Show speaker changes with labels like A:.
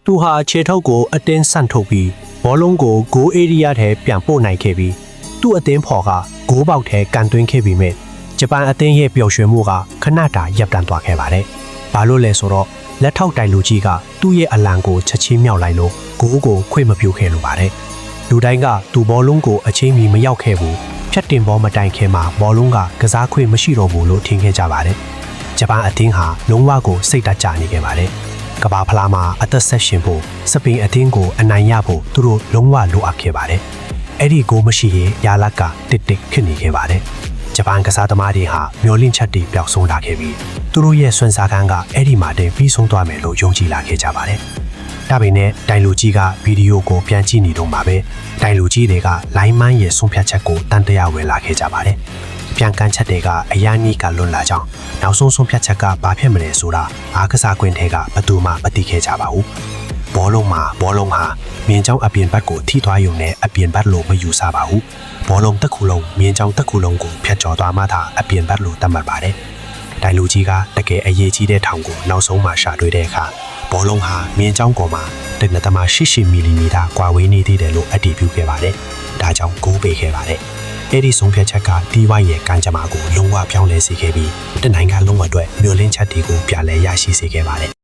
A: သူဟာခြေထောက်ကိုအတင်းဆန့်ထုတ်ပြီးဘောလုံးကိုဂိုးအေရီးယားထဲပြန်ပို့နိုင်ခဲ့ပြီးသူ့အသင်းဖော်ကဂိုးပေါက်ထဲကန်သွင်းခဲ့ပြီးမြဲဂျပန်အသင်းရဲ့ပျော်ရွှင်မှုကခဏတာရပ်တန့်သွားခဲ့ပါတယ်။ဘာလို့လဲဆိုတော့လက်ထောက်တိုင်လူကြီးကသူ့ရဲ့အလံကိုချက်ချင်းမြောက်လိုက်လို့ဂိုးကိုခွင့်မပြုခဲ့လို့ပါတယ်။လူတိုင်းကသူဘောလုံးကိုအချိန်မီမရောက်ခဲ့ဘူး။ဖြတ်တင်ဘောမတိုင်ခင်မှာဘောလုံးကကစားခွင့်မရှိတော့ဘူးလို့ထင်ခဲ့ကြပါတယ်။ဂျပန်အသင်းဟာလုံးဝကိုစိတ်တကြနေခဲ့ပါတယ်။ကမ္ဘာဖလားမှာအသက်ဆက်ရှင်ဖို့စပိန်အသင်းကိုအနိုင်ရဖို့သူတို့လုံးဝလိုအပ်ခဲ့ပါတယ်။အဲ့ဒီဂိုးမရှိရင်ယာလကတစ်ဖြစ်နေခဲ့ပါတယ်။ဂျပန်ကစားသမားတွေဟာမျောလင့်ချက်တွေပျောက်ဆုံးလာခဲ့ပြီးသူတို့ရဲ့စွမ်းစားခန်းကအဲ့ဒီမှာတင်ပြီးဆုံးသွားမယ်လို့ယုံကြည်လာခဲ့ကြပါတယ်။ဒါပေမဲ့တိုင်လူကြီးကဗီဒီယိုကိုပြန်ကြည့်နေတော့မှာပဲတိုင်လူကြီးတွေကလိုင်းမန်းရဲ့ဆုံးဖြတ်ချက်ကိုတန်တရားဝင်လာခဲ့ကြပါတယ်။ပြန်ကန်ချက်တွေကအယားနီးကလွတ်လာကြောင်းနောက်ဆုံးဖြတ်ချက်ကဘာဖြစ်မလဲဆိုတာအားကစားကွင်းထဲကဘယ်သူမှမသိခဲ့ကြပါဘူး။ဘောလုံးဟာမြင်းချောင်းအပြင်ဘက်ကိုထိသွားရုံနဲ့အပြင်ဘက်လို့မယူဆပါဘူး။ဘောလုံးတစ်ခုလုံးမြင်းချောင်းတစ်ခုလုံးကိုဖျက်ကျော်သွားမှသာအပြင်ဘက်လို့သတ်မှတ်ပါတယ်။တိုင်လူကြီးကတကယ်အရေးကြီးတဲ့ထောင်ကိုနောက်ဆုံးမှရှာတွေ့တဲ့အခါဘောလုံးဟာမြင်းချောင်းပေါ်မှာ1.88 မီလီမီတာကွာဝေးနေသေးတယ်လို့အတည်ပြုခဲ့ပါတယ်။ဒါကြောင့်ဂိုးပေးခဲ့ပါတယ်။အဲ့ဒီဆုံးဖြတ်ချက်ကတီးဝိုင်းရဲ့ကံကြမ္မာကိုလုံးဝပြောင်းလဲစေခဲ့ပြီးတနိုင်ငံလုံးအတွက်မျှော်လင့်ချက်တွေကိုပြန်လည်ရရှိစေခဲ့ပါတယ်